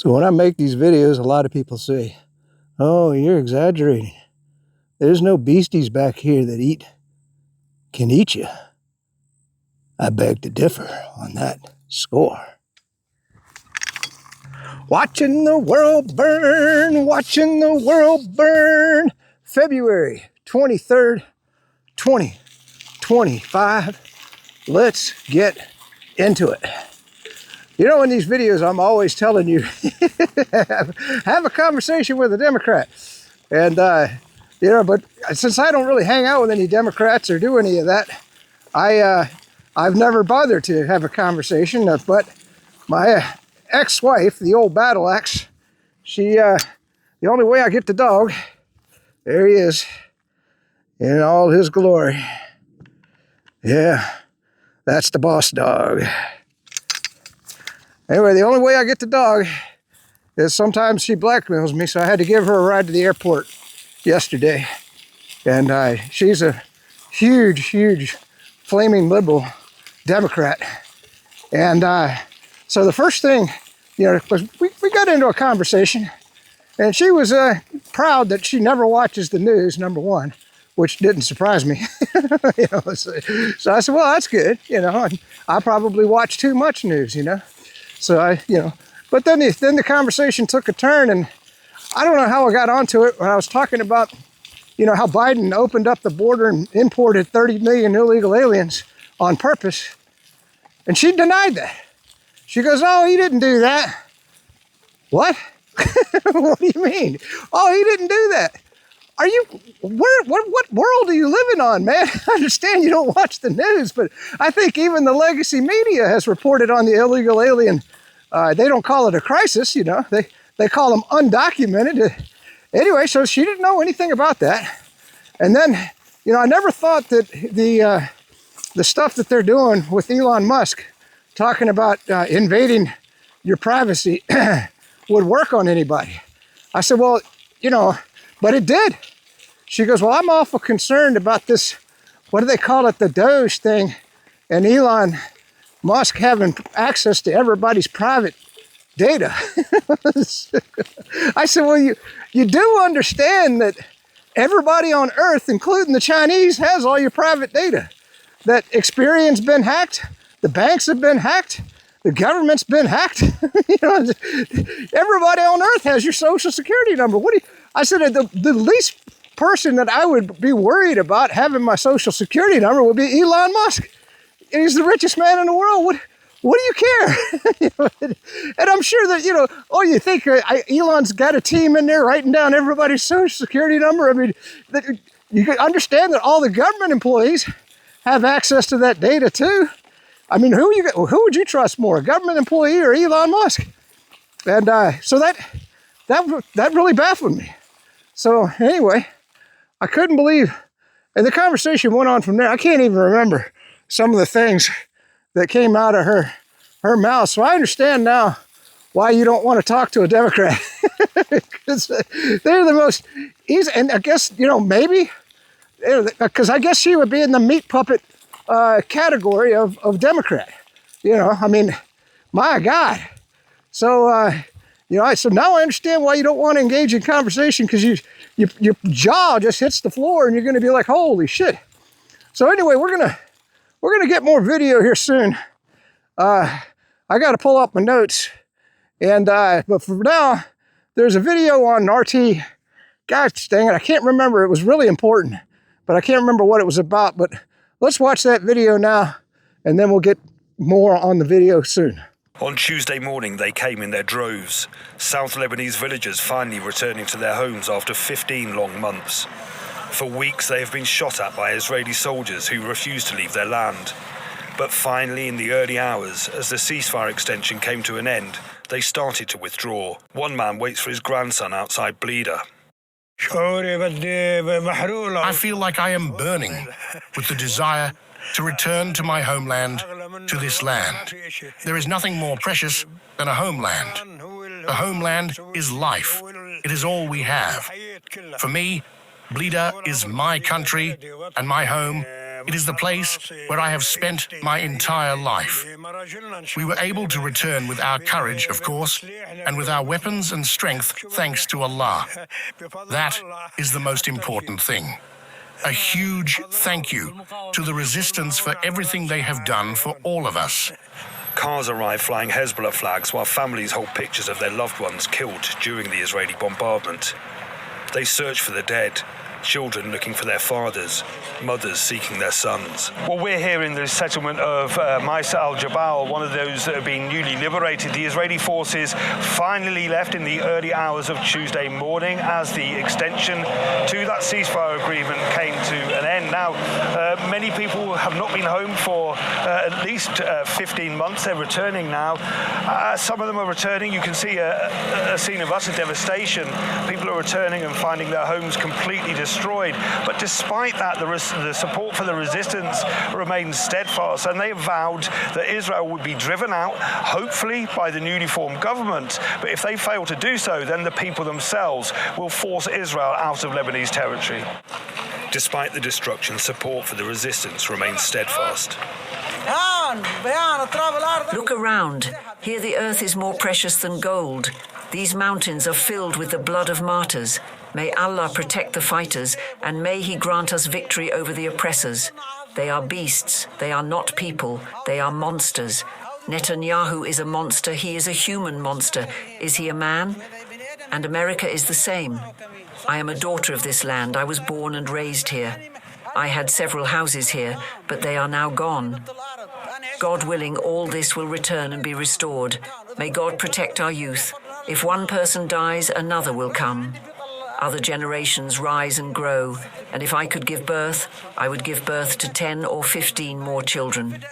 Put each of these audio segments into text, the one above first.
So when I make these videos, a lot of people say, oh, you're exaggerating. There's no beasties back here that can eat you. I beg to differ on that score. Watching the world burn, watching the world burn. February 23rd, 2025. Let's get into it. You know, in these videos, I'm always telling you, have a conversation with a Democrat. And, you know, but since I don't really hang out with any Democrats or do any of that, I've never bothered to have a conversation. But my ex-wife, the old battle axe, the only way I get the dog, there he is, in all his glory. Yeah, that's the boss dog. Anyway, the only way I get the dog is sometimes she blackmails me, so I had to give her a ride to the airport yesterday. And she's a huge, huge flaming liberal Democrat. And so the first thing, you know, we got into a conversation, and she was proud that she never watches the news, number one, which didn't surprise me. You know, so I said, well, that's good, you know, and I probably watch too much news, you know. So you know, but then the conversation took a turn, and I don't know how I got onto it when I was talking about, you know, how Biden opened up the border and imported 30 million illegal aliens on purpose. And she denied that. She goes, oh, he didn't do that. What? What do you mean? Oh, he didn't do that. Are you, what world are you living on, man? I understand you don't watch the news, but I think even the legacy media has reported on the illegal alien. They don't call it a crisis, you know. They call them undocumented. Anyway, so she didn't know anything about that. And then, you know, I never thought that the stuff that they're doing with Elon Musk, talking about invading your privacy, would work on anybody. I said, well, you know, but it did. She goes, well, I'm awful concerned about this, what do they call it, the Doge thing, and Elon Musk having access to everybody's private data. I said, well, you do understand that everybody on Earth, including the Chinese, has all your private data. That Experian's been hacked, the banks have been hacked, the government's been hacked. You know, everybody on Earth has your social security number. I said, the least person that I would be worried about having my social security number would be Elon Musk. He's the richest man in the world. What do you care? You know, and I'm sure that, you know, oh, you think Elon's got a team in there writing down everybody's social security number? I mean, you can understand that all the government employees have access to that data too. I mean, who would you trust more, a government employee or Elon Musk? And so that really baffled me. So anyway, I couldn't believe, and the conversation went on from there. I can't even remember some of the things that came out of her mouth. So I understand now why you don't want to talk to a Democrat. Because they're the most easy, and I guess, you know, maybe, because I guess she would be in the meat puppet category of Democrat. You know, I mean, my God. So, you know, so now I understand why you don't want to engage in conversation, because your jaw just hits the floor and you're going to be like, holy shit. So anyway, we're gonna get more video here soon. I got to pull up my notes, and but for now, there's a video on RT. Gosh dang it, I can't remember. It was really important, but I can't remember what it was about. But let's watch that video now, and then we'll get more on the video soon. On Tuesday morning, they came in their droves. South Lebanese villagers finally returning to their homes after 15 long months. For weeks, they have been shot at by Israeli soldiers who refused to leave their land. But finally, in the early hours, as the ceasefire extension came to an end, they started to withdraw. One man waits for his grandson outside Bleeda. I feel like I am burning with the desire to return to my homeland, to this land. There is nothing more precious than a homeland. A homeland is life. It is all we have. For me, Bleeda is my country and my home It is the place where I have spent my entire life. We were able to return with our courage, of course, and with our weapons and strength, thanks to Allah. That is the most important thing. A huge thank you to the resistance for everything they have done for all of us. Cars arrive flying Hezbollah flags while families hold pictures of their loved ones killed during the Israeli bombardment. They search for the dead, children looking for their fathers, mothers seeking their sons. Well, we're here in the settlement of Maisa al-Jabal, one of those that have been newly liberated. The Israeli forces finally left in the early hours of Tuesday morning as the extension to that ceasefire agreement came to an end. Now, many people have not been home for at least 15 months. They're returning now. Some of them are returning. You can see a scene of utter devastation. People are returning and finding their homes completely destroyed. But despite that, the support for the resistance remains steadfast, and they have vowed that Israel would be driven out, hopefully by the newly formed government. But if they fail to do so, then the people themselves will force Israel out of Lebanese territory. Despite the destruction, support for the resistance remains steadfast. Look around. Here the earth is more precious than gold. These mountains are filled with the blood of martyrs. May Allah protect the fighters, and may He grant us victory over the oppressors. They are beasts, they are not people, they are monsters. Netanyahu is a monster, he is a human monster. Is he a man? And America is the same. I am a daughter of this land, I was born and raised here. I had several houses here, but they are now gone. God willing, all this will return and be restored. May God protect our youth. If one person dies, another will come. Other generations rise and grow, and if I could give birth, I would give birth to 10 or 15 more children.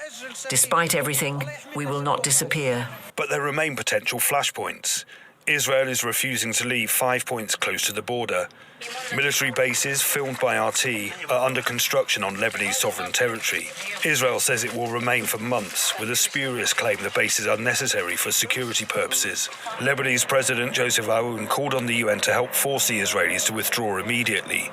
Despite everything, we will not disappear. But there remain potential flashpoints. Israel is refusing to leave 5 points close to the border. Military bases, filmed by RT, are under construction on Lebanese sovereign territory. Israel says it will remain for months, with a spurious claim the bases are necessary for security purposes. Lebanese President Joseph Aoun called on the UN to help force the Israelis to withdraw immediately.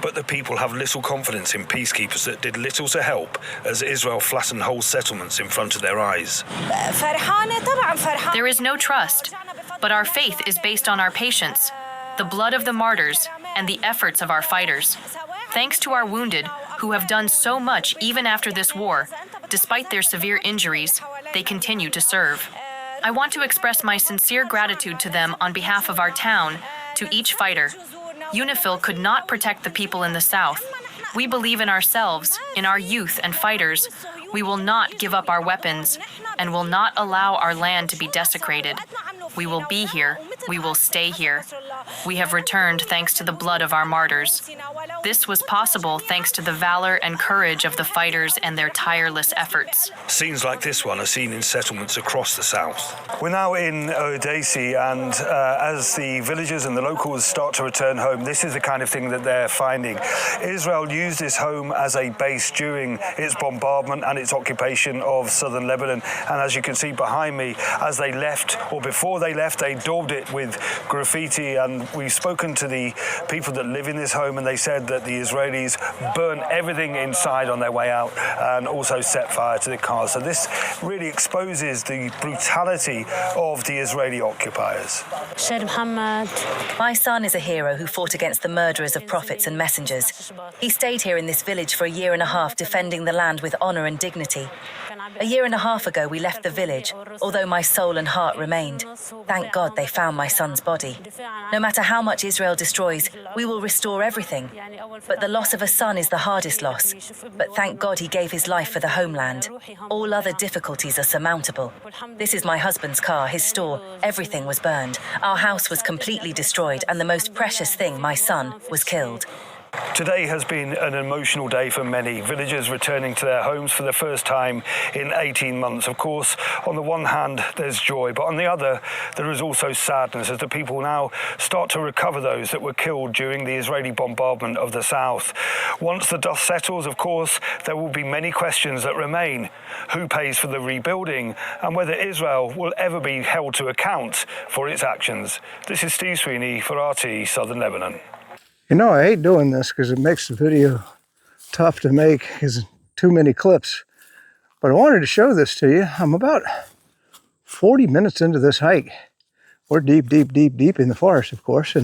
But the people have little confidence in peacekeepers that did little to help as Israel flattened whole settlements in front of their eyes. There is no trust, but our faith is based on our patience, the blood of the martyrs, and the efforts of our fighters. Thanks to our wounded, who have done so much even after this war, despite their severe injuries, they continue to serve. I want to express my sincere gratitude to them on behalf of our town, to each fighter. UNIFIL could not protect the people in the South. We believe in ourselves, in our youth and fighters. We will not give up our weapons and will not allow our land to be desecrated. We will be here. We will stay here. We have returned thanks to the blood of our martyrs. This was possible thanks to the valor and courage of the fighters and their tireless efforts. Scenes like this one are seen in settlements across the south. We're now in Odessa, and as the villagers and the locals start to return home, this is the kind of thing that they're finding. Israel used this home as a base during its bombardment and its occupation of southern Lebanon. And as you can see behind me, as they left, or before they left, they daubed it with graffiti. And we've spoken to the people that live in this home, and they said that the Israelis burnt everything inside on their way out and also set fire to the cars. So this really exposes the brutality of the Israeli occupiers. My son is a hero who fought against the murderers of prophets and messengers. He stayed here in this village for a year and a half, defending the land with honor and dignity. A year and a half ago, we left the village, although my soul and heart remained. Thank God they found my son's body. No matter how much Israel destroys, we will restore everything. But the loss of a son is the hardest loss. But thank God he gave his life for the homeland. All other difficulties are surmountable. This is my husband's car, his store. Everything was burned. Our house was completely destroyed, and the most precious thing, my son, was killed. Today has been an emotional day for many villagers returning to their homes for the first time in 18 months. Of course, on the one hand, there's joy, but on the other, there is also sadness as the people now start to recover those that were killed during the Israeli bombardment of the south. Once the dust settles, of course, there will be many questions that remain. Who pays for the rebuilding, and whether Israel will ever be held to account for its actions. This is Steve Sweeney for RT Southern Lebanon. You know, I hate doing this because it makes the video tough to make because too many clips. But I wanted to show this to you. I'm about 40 minutes into this hike. We're deep, deep, deep, deep in the forest, of course.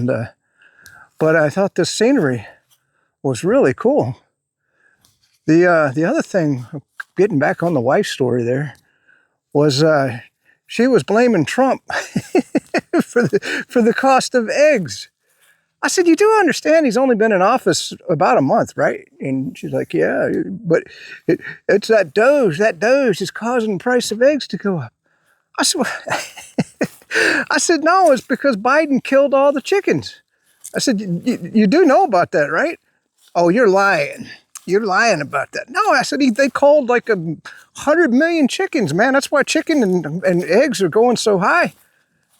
But I thought this scenery was really cool. The other thing, getting back on the wife story there, was she was blaming Trump for the cost of eggs. I said, you do understand he's only been in office about a month, right? And she's like, yeah, but it's that Doge is causing the price of eggs to go up. I said, I said, no, it's because Biden killed all the chickens. I said, you do know about that, right? Oh, you're lying. You're lying about that. No, I said, they called like 100 million chickens, man. That's why chicken and eggs are going so high.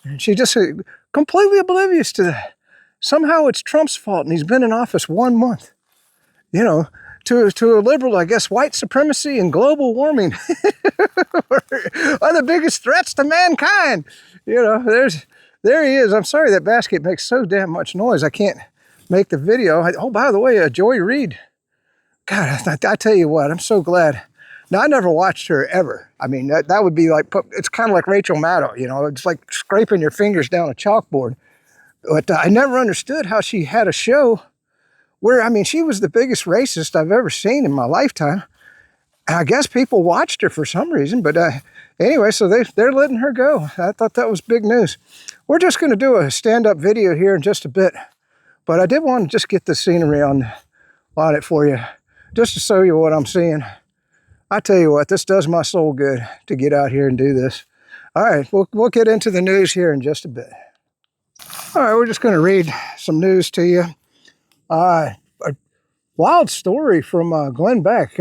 And she just completely oblivious to that. Somehow it's Trump's fault and he's been in office 1 month. You know, to a liberal, I guess, white supremacy and global warming are the biggest threats to mankind. You know, there he is. I'm sorry that basket makes so damn much noise. I can't make the video. Oh, by the way, Joy Reid. God, I tell you what, I'm so glad. Now, I never watched her ever. I mean, that would be like, it's kind of like Rachel Maddow, you know, it's like scraping your fingers down a chalkboard. But I never understood how she had a show where, I mean, she was the biggest racist I've ever seen in my lifetime. And I guess people watched her for some reason, but anyway, so they're letting her go. I thought that was big news. We're just going to do a stand-up video here in just a bit, but I did want to just get the scenery on it for you, just to show you what I'm seeing. I tell you what, this does my soul good to get out here and do this. All right, we'll get into the news here in just a bit. All right, we're just going to read some news to you. A wild story from Glenn Beck.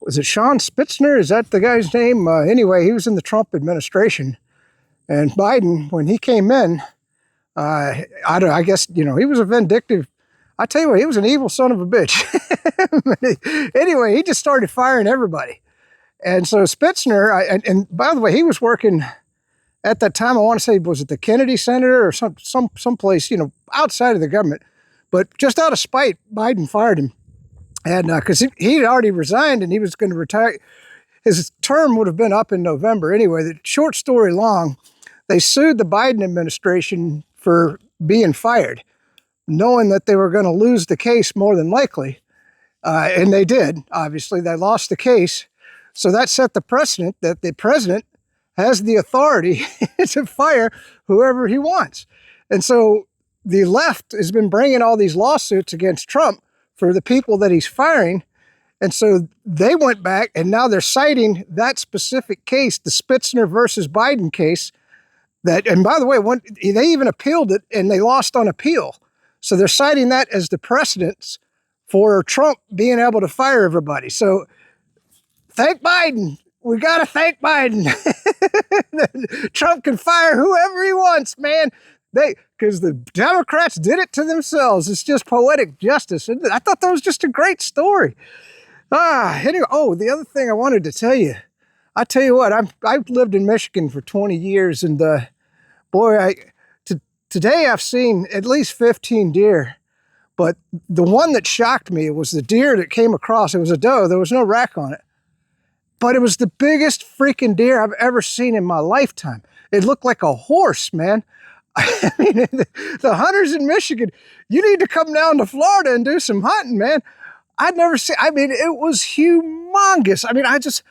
Was it Sean Spitzner? Is that the guy's name? Anyway, he was in the Trump administration. And Biden, when he came in, I guess, you know, he was a vindictive. I tell you what, he was an evil son of a bitch. Anyway, he just started firing everybody. And so Spitzner, and by the way, he was working at that time, I want to say, was it the Kennedy Center or some place, you know, outside of the government. But just out of spite, Biden fired him. And because he had already resigned and he was going to retire. His term would have been up in November. Anyway, the short story long, they sued the Biden administration for being fired, knowing that they were going to lose the case more than likely. And they did, obviously. They lost the case. So that set the precedent that the president has the authority to fire whoever he wants. And so the left has been bringing all these lawsuits against Trump for the people that he's firing. And so they went back and now they're citing that specific case, the Spitzner versus Biden case. And by the way, they even appealed it and they lost on appeal. So they're citing that as the precedence for Trump being able to fire everybody. So thank Biden. We got to thank Biden. Trump can fire whoever he wants, man. Because the Democrats did it to themselves. It's just poetic justice. I thought that was just a great story. Anyway, the other thing I wanted to tell you. I tell you what, I've lived in Michigan for 20 years, and boy, today I've seen at least 15 deer. But the one that shocked me was the deer that came across. It was a doe. There was no rack on it. But it was the biggest freaking deer I've ever seen in my lifetime. It looked like a horse, man. I mean, the hunters in Michigan, you need to come down to Florida and do some hunting, man. I'd never seen, I mean, it was humongous. I mean, I was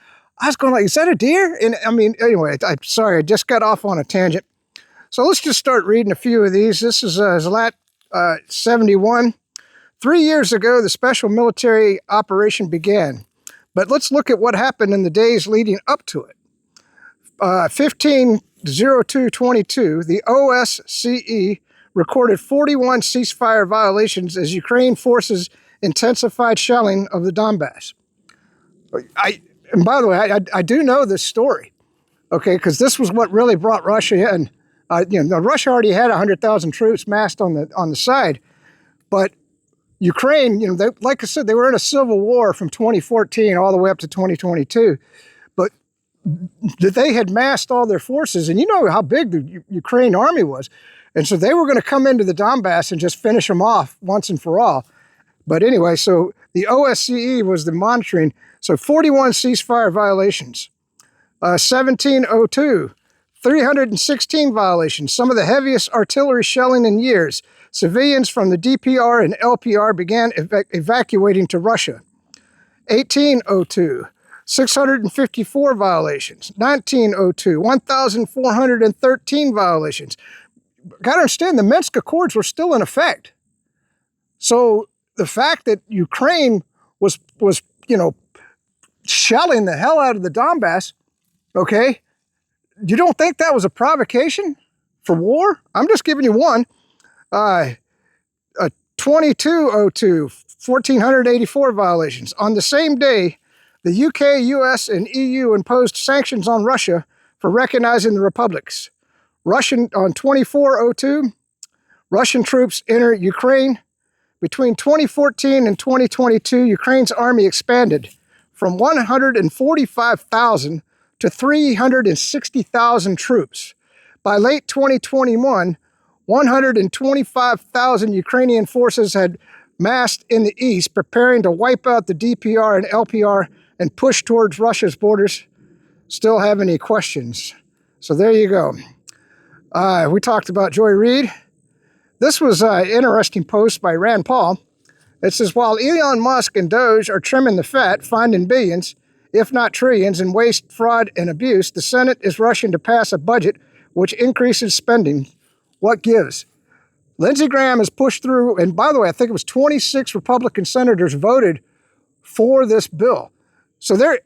going like, is that a deer? And I mean, anyway, I'm sorry, I just got off on a tangent. So let's just start reading a few of these. This is Zlat 71. 3 years ago, the special military operation began. But let's look at what happened in the days leading up to it. 15/02/22, the OSCE recorded 41 ceasefire violations as Ukraine forces intensified shelling of the Donbass. And by the way, I do know this story, okay, because this was what really brought Russia in. Russia already had 100,000 troops massed on the side, but Ukraine, like I said, they were in a civil war from 2014 all the way up to 2022, but they had massed all their forces, and you know how big the Ukraine army was, and so they were going to come into the Donbass and just finish them off once and for all. But anyway, so The OSCE was the monitoring. So 41 ceasefire violations. 1702, 316 violations, some of the heaviest artillery shelling in years. Civilians from the DPR and LPR began evacuating to Russia. 1802, 654 violations. 1902, 1,413 violations. Got to understand, the Minsk Accords were still in effect. So the fact that Ukraine was shelling the hell out of the Donbass, okay, you don't think that was a provocation for war? I'm just giving you one. 2202, 1,484 violations. On the same day, the UK, US, and EU imposed sanctions on Russia for recognizing the republics. On 2402, Russian troops enter Ukraine. Between 2014 and 2022, Ukraine's army expanded from 145,000 to 360,000 troops. By late 2021, 125,000 Ukrainian forces had massed in the east, preparing to wipe out the DPR and LPR and push towards Russia's borders. Still have any questions? So there you go. We talked about Joy Reid. This was an interesting post by Rand Paul. It says, while Elon Musk and Doge are trimming the fat, finding billions, if not trillions, in waste, fraud, and abuse, the Senate is rushing to pass a budget which increases spending. What gives? Lindsey Graham has pushed through, and by the way, I think it was 26 Republican senators voted for this bill. So the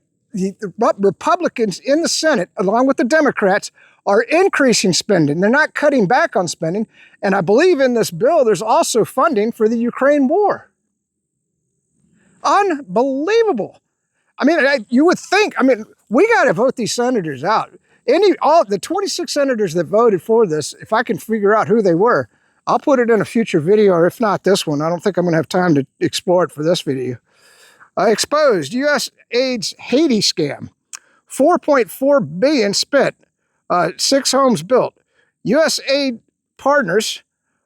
Republicans in the Senate, along with the Democrats, are increasing spending. They're not cutting back on spending. And I believe in this bill, there's also funding for the Ukraine war. Unbelievable. I mean, you would think, we got to vote these senators out. All the 26 senators that voted for this, if I can figure out who they were, I'll put it in a future video, or if not this one. I don't think I'm going to have time to explore it for this video. Exposed, USAID'S Haiti scam. $4.4 billion spent, 6 homes built. USAID partners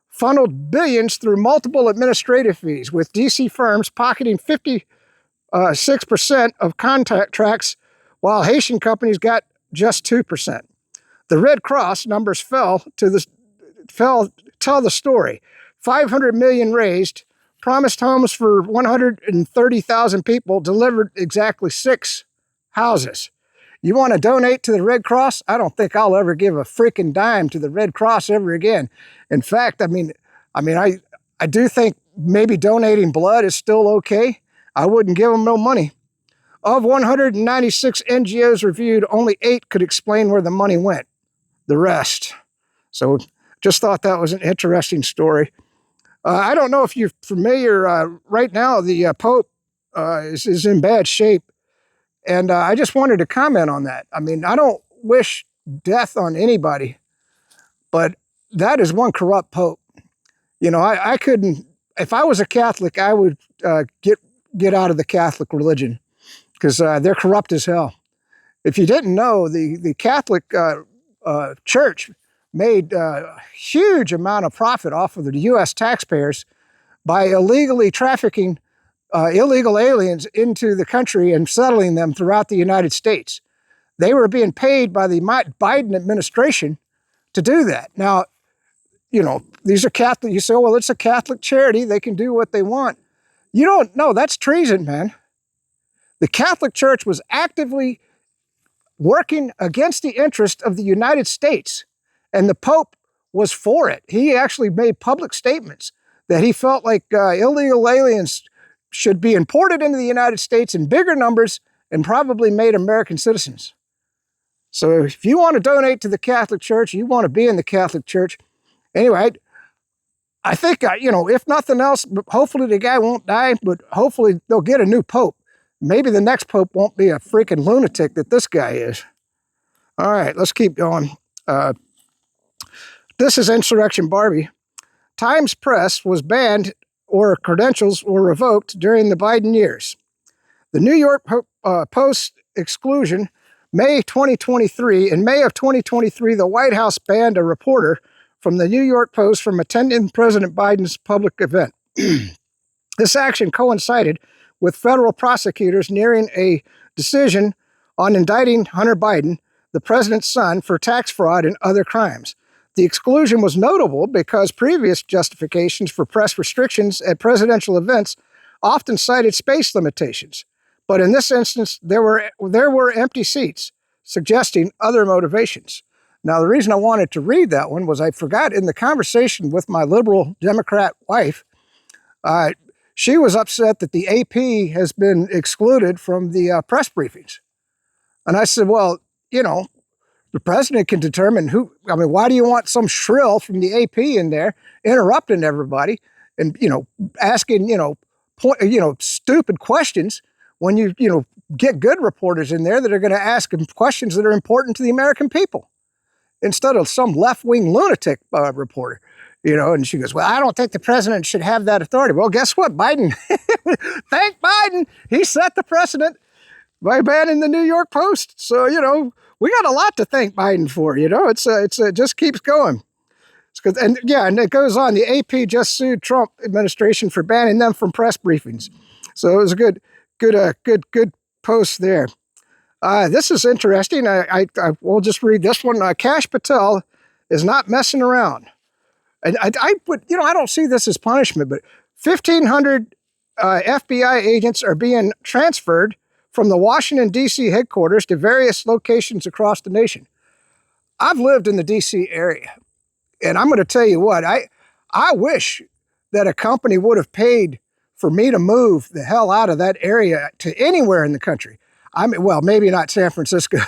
funneled billions through multiple administrative fees, with DC firms pocketing 56% of contracts, while Haitian companies got just 2%. The Red Cross numbers tell the story. 500 million raised, promised homes for 130,000 people, delivered exactly 6 houses. You want to donate to the Red Cross? I don't think I'll ever give a freaking dime to the Red Cross ever again. In fact, I do think maybe donating blood is still okay. I wouldn't give them no money. Of 196 NGOs reviewed, only 8 could explain where the money went. The rest. So just thought that was an interesting story. I don't know if you're familiar. Right now, the Pope is in bad shape. And I just wanted to comment on that. I don't wish death on anybody, but that is one corrupt Pope. I couldn't, if I was a Catholic, I would get out of the Catholic religion, because they're corrupt as hell. If you didn't know, the Catholic Church made a huge amount of profit off of the U.S. taxpayers by illegally trafficking illegal aliens into the country and settling them throughout the United States. They were being paid by the Biden administration to do that. Now, these are Catholic. You say, oh, well, it's a Catholic charity. They can do what they want. You don't know. That's treason, man. The Catholic Church was actively working against the interest of the United States, and the Pope was for it. He actually made public statements that he felt like illegal aliens should be imported into the United States in bigger numbers and probably made American citizens. So if you want to donate to the Catholic Church, you want to be in the Catholic Church. Anyway, I think, if nothing else, hopefully the guy won't die, but hopefully they'll get a new Pope. Maybe the next Pope won't be a freaking lunatic that this guy is. All right, let's keep going. This is Insurrection Barbie. Times Press was banned or credentials were revoked during the Biden years. The New York Post exclusion, May 2023. In May of 2023, the White House banned a reporter from the New York Post from attending President Biden's public event. This action coincided with federal prosecutors nearing a decision on indicting Hunter Biden, the president's son, for tax fraud and other crimes. The exclusion was notable because previous justifications for press restrictions at presidential events often cited space limitations. But in this instance, there were empty seats, suggesting other motivations. Now, the reason I wanted to read that one was I forgot in the conversation with my liberal Democrat wife, she was upset that the AP has been excluded from the press briefings. And I said, well, you know, the president can determine why do you want some shrill from the AP in there interrupting everybody and, asking, stupid questions when you get good reporters in there that are going to ask them questions that are important to the American people instead of some left-wing lunatic reporter, and she goes, well, I don't think the president should have that authority. Well, guess what? Biden, thank Biden, he set the precedent by banning the New York Post. So, we got a lot to thank Biden for, it just keeps going. And it goes on. The AP just sued Trump administration for banning them from press briefings. So it was a good post there. This is interesting. I will just read this one. Kash Patel is not messing around. And I don't see this as punishment, but 1,500 FBI agents are being transferred from the Washington, D.C. headquarters to various locations across the nation. I've lived in the D.C. area, and I'm going to tell you what, I wish that a company would have paid for me to move the hell out of that area to anywhere in the country. Well, maybe not San Francisco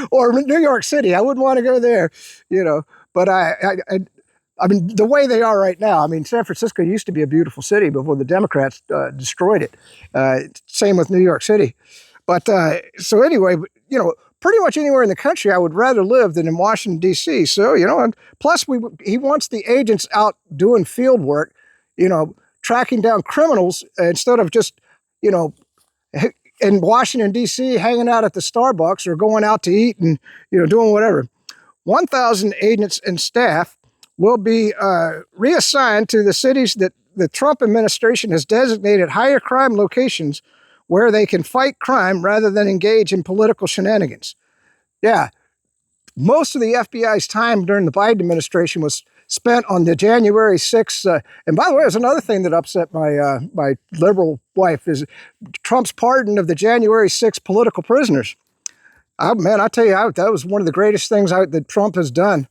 or New York City. I wouldn't want to go there, but I mean, the way they are right now, San Francisco used to be a beautiful city before the Democrats destroyed it. Same with New York City. But so anyway, pretty much anywhere in the country, I would rather live than in Washington, D.C. So, and plus he wants the agents out doing field work, tracking down criminals instead of just, in Washington, D.C., hanging out at the Starbucks or going out to eat and, doing whatever. 1,000 agents and staff will be reassigned to the cities that the Trump administration has designated higher crime locations where they can fight crime rather than engage in political shenanigans. Yeah, most of the FBI's time during the Biden administration was spent on the January 6th. And by the way, there's another thing that upset my liberal wife is Trump's pardon of the January 6th political prisoners. Man, I tell you, that was one of the greatest things that Trump has done.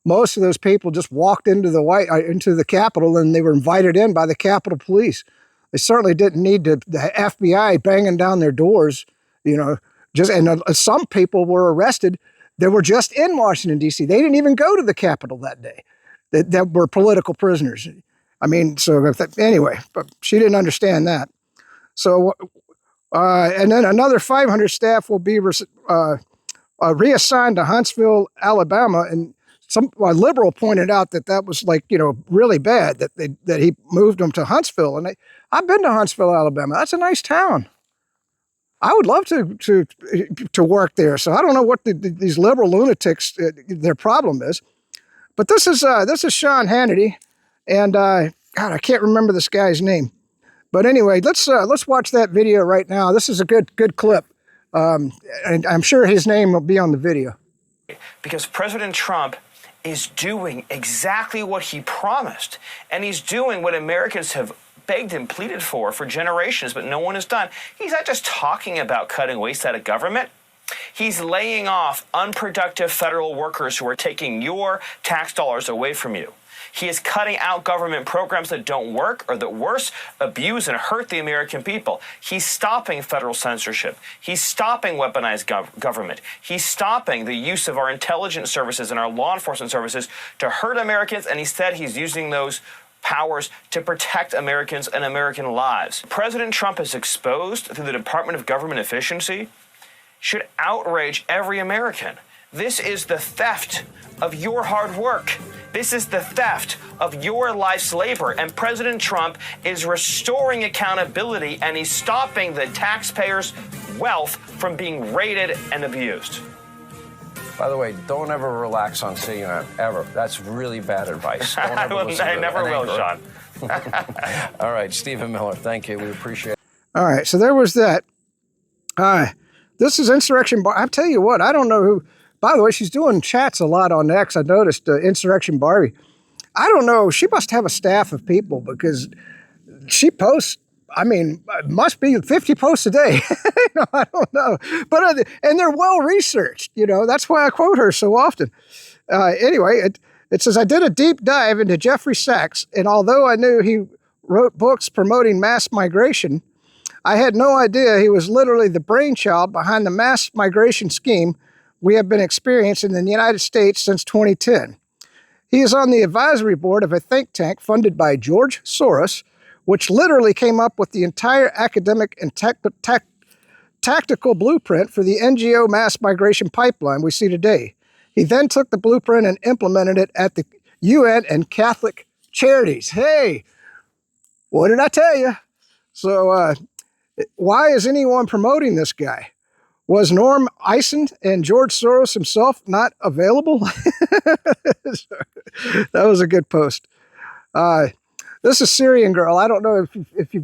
Most of those people just walked into the Capitol and they were invited in by the Capitol Police. They certainly didn't need the FBI banging down their doors, and some people were arrested that were just in Washington, D.C. They didn't even go to the Capitol that day that were political prisoners. Anyway, but she didn't understand that. So, and then another 500 staff will be reassigned to Huntsville, Alabama. And a liberal pointed out that was really bad that he moved them to Huntsville. And I've been to Huntsville, Alabama. That's a nice town. I would love to work there. So I don't know what these liberal lunatics their problem is, but this is Sean Hannity, and God, I can't remember this guy's name. But anyway, let's watch that video right now. This is a good clip, and I'm sure his name will be on the video. Because President Trump is doing exactly what he promised, and he's doing what Americans have begged and pleaded for generations, but no one has done. He's not just talking about cutting waste out of government. He's laying off unproductive federal workers who are taking your tax dollars away from you. He is cutting out government programs that don't work or that worse, abuse and hurt the American people. He's stopping federal censorship. He's stopping weaponized government. He's stopping the use of our intelligence services and our law enforcement services to hurt Americans, and instead he's using those powers to protect Americans and American lives. President Trump has exposed through the Department of Government Efficiency should outrage every American. This is the theft of your hard work. This is the theft of your life's labor. And President Trump is restoring accountability, and he's stopping the taxpayers' wealth from being raided and abused. By the way, don't ever relax on CNET, ever. That's really bad advice. Don't ever listen to I never will, Sean. All right, Stephen Miller, thank you. We appreciate it. All right, so there was that. This is Insurrection Barbie. I'll tell you what, I don't know who. By the way, she's doing chats a lot on X. I noticed Insurrection Barbie. I don't know. She must have a staff of people because she posts. I mean, it must be 50 posts a day. I don't know. But and they're well researched. That's why I quote her so often. Anyway, it says, I did a deep dive into Jeffrey Sachs, and although I knew he wrote books promoting mass migration, I had no idea he was literally the brainchild behind the mass migration scheme we have been experiencing in the United States since 2010. He is on the advisory board of a think tank funded by George Soros, which literally came up with the entire academic and tactical blueprint for the NGO mass migration pipeline we see today. He then took the blueprint and implemented it at the UN and Catholic charities. Hey, what did I tell you? So why is anyone promoting this guy? Was Norm Eisen and George Soros himself not available? That was a good post. This is Syrian Girl. I don't know if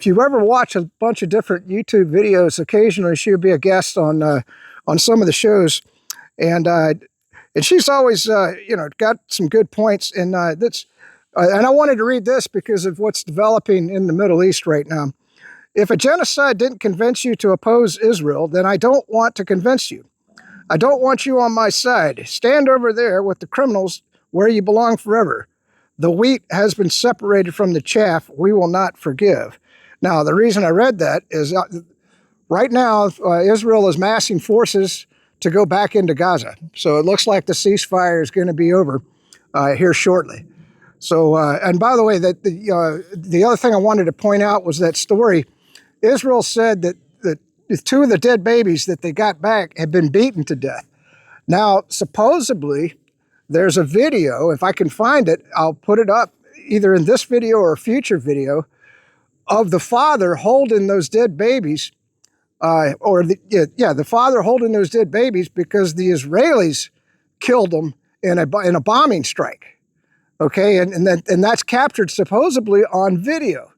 you ever watch a bunch of different YouTube videos. Occasionally, she would be a guest on some of the shows, and she's always got some good points. And and I wanted to read this because of what's developing in the Middle East right now. If a genocide didn't convince you to oppose Israel, then I don't want to convince you. I don't want you on my side. Stand over there with the criminals where you belong forever. The wheat has been separated from the chaff. We will not forgive. Now, the reason I read that is right now, Israel is massing forces to go back into Gaza. So it looks like the ceasefire is going to be over here shortly. So, and by the way, that the other thing I wanted to point out was that story. Israel said that two of the dead babies that they got back had been beaten to death. Now, supposedly, there's a video. If I can find it, I'll put it up either in this video or a future video of the father holding those dead babies, the father holding those dead babies because the Israelis killed them in a bombing strike. Okay, and that's captured supposedly on video.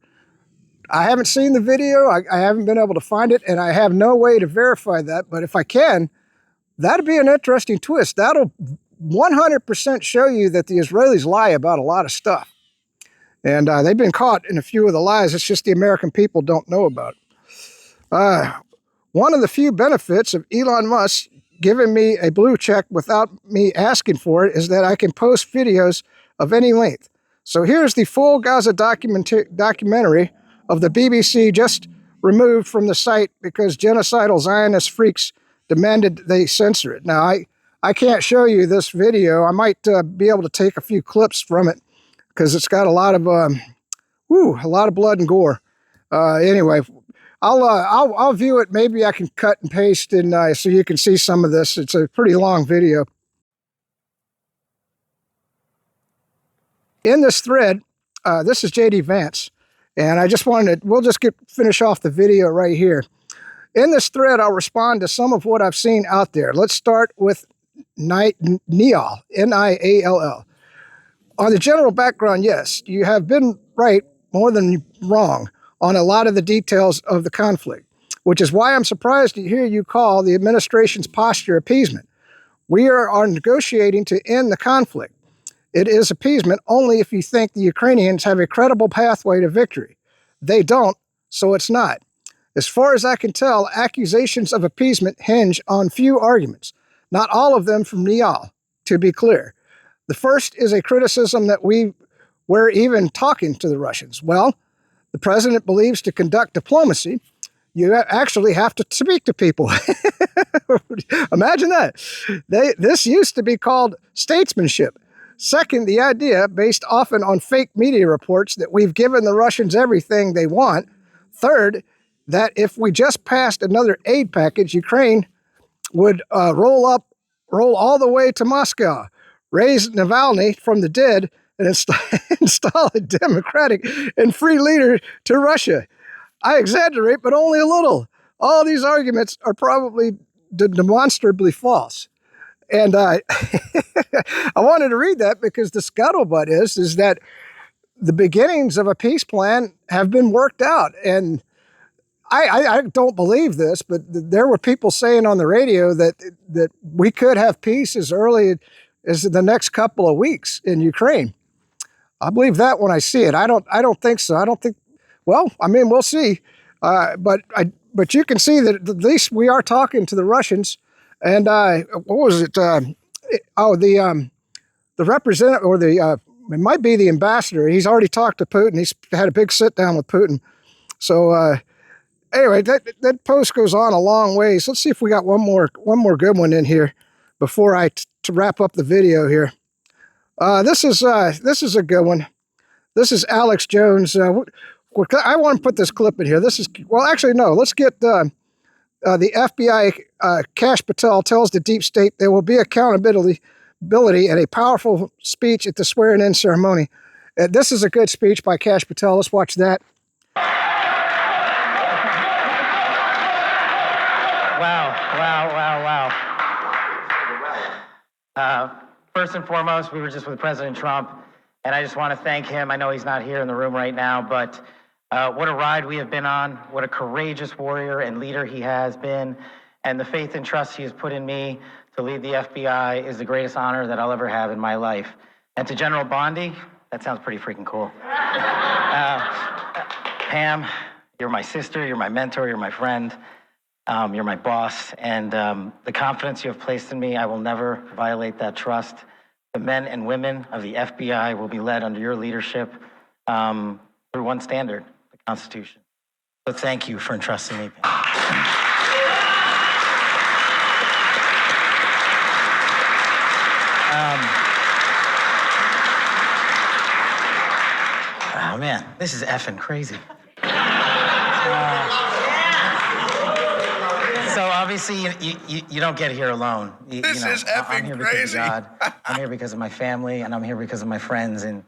I haven't seen the video. I haven't been able to find it, and I have no way to verify that. But if I can, that'd be an interesting twist. That'll 100% show you that the Israelis lie about a lot of stuff. And they've been caught in a few of the lies. It's just the American people don't know about it. One of the few benefits of Elon Musk giving me a blue check without me asking for it is that I can post videos of any length. So here's the full Gaza documentary of the BBC, just removed from the site because genocidal Zionist freaks demanded they censor it. Now, I can't show you this video. I might be able to take a few clips from it because it's got a lot of blood and gore. Anyway, I'll view it. Maybe I can cut and paste and so you can see some of this. It's a pretty long video. In this thread, this is J.D. Vance, and I just we'll just finish off the video right here. In this thread, I'll respond to some of what I've seen out there. Let's start with Niall, Niall. On the general background, yes, you have been right more than wrong on a lot of the details of the conflict, which is why I'm surprised to hear you call the administration's posture appeasement. We are negotiating to end the conflict. It is appeasement only if you think the Ukrainians have a credible pathway to victory. They don't, so it's not. As far as I can tell, accusations of appeasement hinge on few arguments, not all of them from Niall, to be clear. The first is a criticism that we're even talking to the Russians. Well, the president believes to conduct diplomacy, you actually have to speak to people. Imagine that. This used to be called statesmanship. Second, the idea, based often on fake media reports, that we've given the Russians everything they want. Third, that if we just passed another aid package, Ukraine would roll all the way to Moscow, raise Navalny from the dead, and install a democratic and free leader to Russia. I exaggerate, but only a little. All these arguments are probably demonstrably false. And I wanted to read that because the scuttlebutt is that the beginnings of a peace plan have been worked out. And I don't believe this, but there were people saying on the radio that we could have peace as early as the next couple of weeks in Ukraine. I believe that when I see it. I don't think so. I don't think. Well, I mean, we'll see. But you can see that at least we are talking to the Russians. And what was it? The representative, or it might be the ambassador. He's already talked to Putin. He's had a big sit down with Putin. So anyway, that post goes on a long ways. Let's see if we got one more good one in here before to wrap up the video here. This is a good one. This is Alex Jones. I want to put this clip in here. Actually, no. Let's get the FBI. Kash Patel tells the deep state there will be accountability and a powerful speech at the swearing-in ceremony. This is a good speech by Kash Patel. Let's watch that. Wow. First and foremost, we were just with President Trump, and I just want to thank him. I know he's not here in the room right now, but what a ride we have been on, what a courageous warrior and leader he has been, and the faith and trust he has put in me to lead the FBI is the greatest honor that I'll ever have in my life. And to General Bondi, that sounds pretty freaking cool. Pam, you're my sister, you're my mentor, you're my friend. You're my boss, and the confidence you have placed in me, I will never violate that trust. The men and women of the FBI will be led under your leadership through one standard, the Constitution. So thank you for entrusting me. Oh man, this is effing crazy. So obviously, you don't get here alone. This is effing I'm here crazy. Because of God. I'm here because of my family, and I'm here because of my friends. And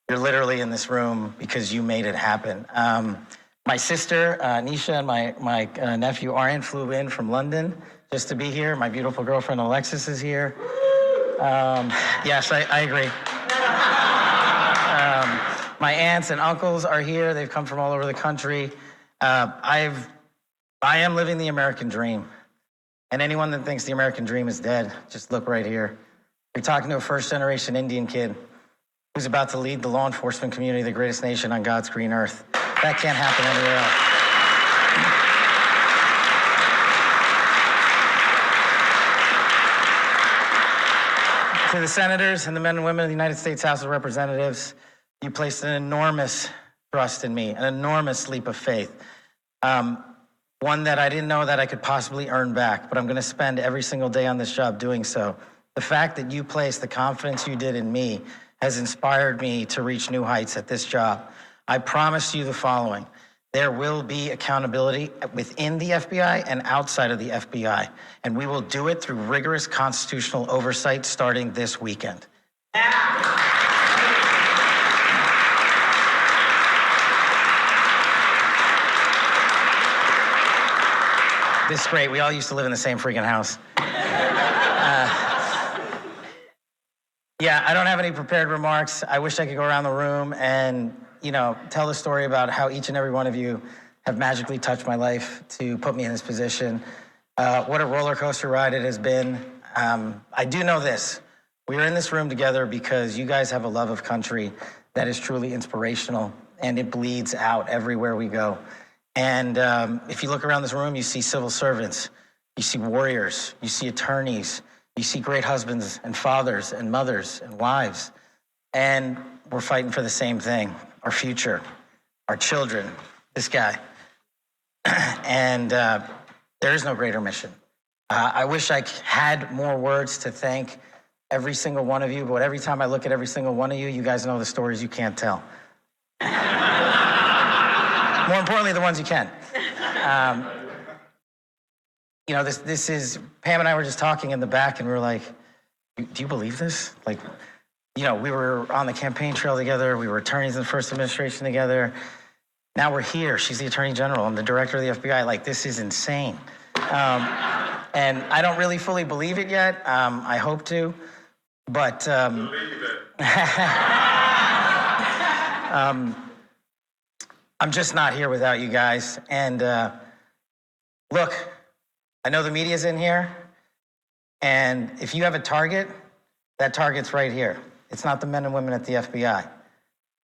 you're literally in this room because you made it happen. My sister, Nisha, and my nephew, Aryan, flew in from London just to be here. My beautiful girlfriend, Alexis, is here. Yes, I agree. My aunts and uncles are here. They've come from all over the country. I am living the American dream. And anyone that thinks the American dream is dead, just look right here. You're talking to a first-generation Indian kid who's about to lead the law enforcement community, the greatest nation on God's green earth. That can't happen anywhere else. To the senators and the men and women of the United States House of Representatives, you placed an enormous trust in me, an enormous leap of faith. One that I didn't know that I could possibly earn back, but I'm going to spend every single day on this job doing so. The fact that you placed the confidence you did in me has inspired me to reach new heights at this job. I promise you the following. There will be accountability within the FBI and outside of the FBI, and we will do it through rigorous constitutional oversight starting this weekend. This is great. We all used to live in the same freaking house. Yeah, I don't have any prepared remarks. I wish I could go around the room and, tell the story about how each and every one of you have magically touched my life to put me in this position. What a roller coaster ride it has been. I do know this. We are in this room together because you guys have a love of country that is truly inspirational, and it bleeds out everywhere we go. And if you look around this room, you see civil servants, you see warriors, you see attorneys, you see great husbands and fathers and mothers and wives. And we're fighting for the same thing, our future, our children, this guy. And there is no greater mission. I wish I had more words to thank every single one of you, but every time I look at every single one of you, you guys know the stories you can't tell. More importantly, the ones you can. This is, Pam and I were just talking in the back, and we were like, do you believe this? We were on the campaign trail together. We were attorneys in the first administration together. Now we're here. She's the Attorney General. I'm the director of the FBI. This is insane. And I don't really fully believe it yet. I hope to. But I'm just not here without you guys. And look, I know the media's in here. And if you have a target, that target's right here. It's not the men and women at the FBI.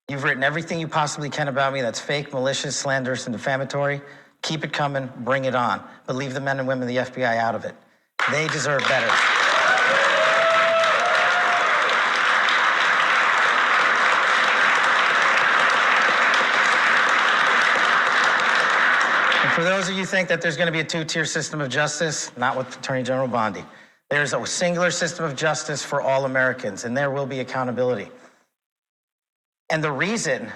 You've written everything you possibly can about me that's fake, malicious, slanderous, and defamatory. Keep it coming, bring it on. But leave the men and women of the FBI out of it. They deserve better. And for those of you who think that there's going to be a two-tier system of justice, not with Attorney General Bondi. There's a singular system of justice for all Americans, and there will be accountability. And the reason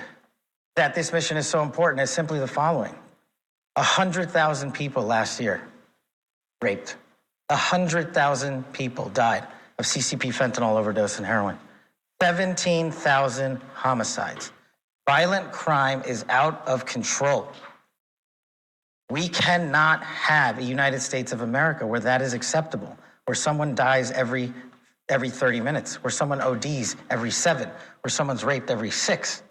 that this mission is so important is simply the following. 100,000 people last year raped. 100,000 people died of CCP fentanyl overdose and heroin. 17,000 homicides. Violent crime is out of control. We cannot have a United States of America where that is acceptable, where someone dies every 30 minutes, where someone ODs every 7, where someone's raped every 6.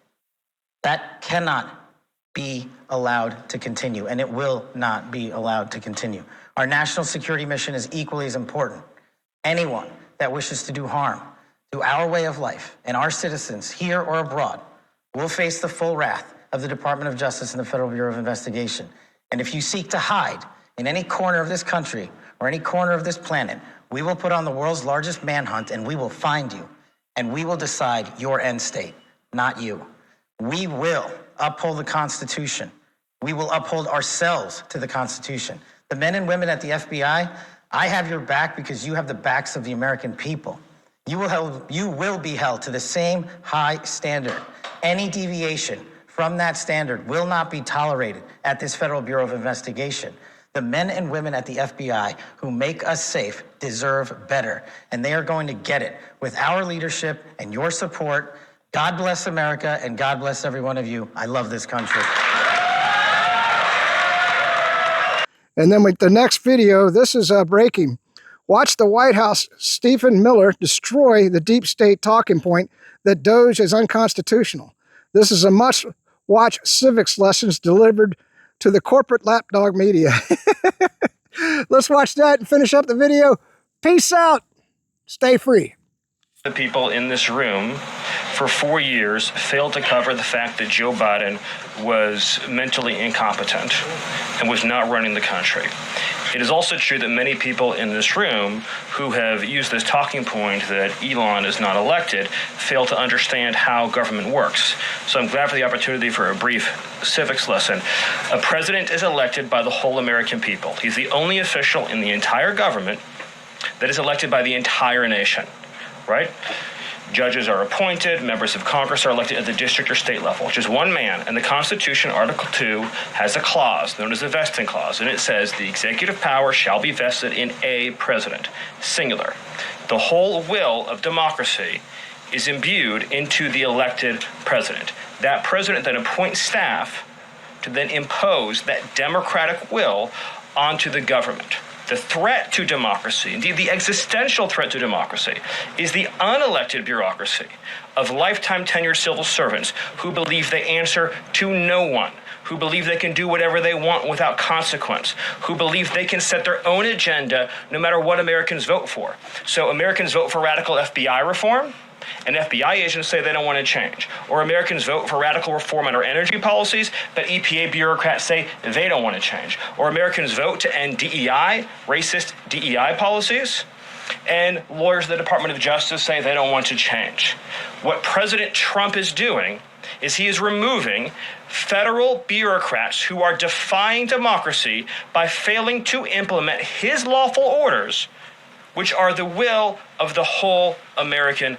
That cannot be allowed to continue, and it will not be allowed to continue. Our national security mission is equally as important. Anyone that wishes to do harm to our way of life and our citizens here or abroad will face the full wrath of the Department of Justice and the Federal Bureau of Investigation. And if you seek to hide in any corner of this country or any corner of this planet, we will put on the world's largest manhunt and we will find you and we will decide your end state, not you. We will uphold the Constitution. We will uphold ourselves to the Constitution. The men and women at the FBI, I have your back because you have the backs of the American people. You will be held to the same high standard. Any deviation from that standard will not be tolerated at this Federal Bureau of Investigation. The men and women at the FBI who make us safe deserve better, and they are going to get it with our leadership and your support. God bless America, and God bless every one of you. I love this country. And then with the next video, this is breaking. Watch the White House, Stephen Miller, destroy the deep state talking point that Doge is unconstitutional. This is a must-watch civics lessons delivered to the corporate lapdog media. Let's watch that and finish up the video. Peace out. Stay free. The people in this room for 4 years failed to cover the fact that Joe Biden was mentally incompetent and was not running the country. It is also true that many people in this room who have used this talking point that Elon is not elected fail to understand how government works. So I'm glad for the opportunity for a brief civics lesson. A president is elected by the whole American people. He's the only official in the entire government that is elected by the entire nation, right? Judges are appointed, members of Congress are elected at the district or state level, which is one man. And the Constitution, Article 2, has a clause known as the vesting clause, and it says the executive power shall be vested in a president, singular. The whole will of democracy is imbued into the elected president. That president then appoints staff to then impose that democratic will onto the government. The threat to democracy, indeed the existential threat to democracy, is the unelected bureaucracy of lifetime tenured civil servants who believe they answer to no one, who believe they can do whatever they want without consequence, who believe they can set their own agenda no matter what Americans vote for. So Americans vote for radical FBI reform, and FBI agents say they don't want to change. Or Americans vote for radical reform on our energy policies, but EPA bureaucrats say they don't want to change. Or Americans vote to end DEI, racist DEI policies, and lawyers of the Department of Justice say they don't want to change. What President Trump is doing is he is removing federal bureaucrats who are defying democracy by failing to implement his lawful orders, which are the will of the whole American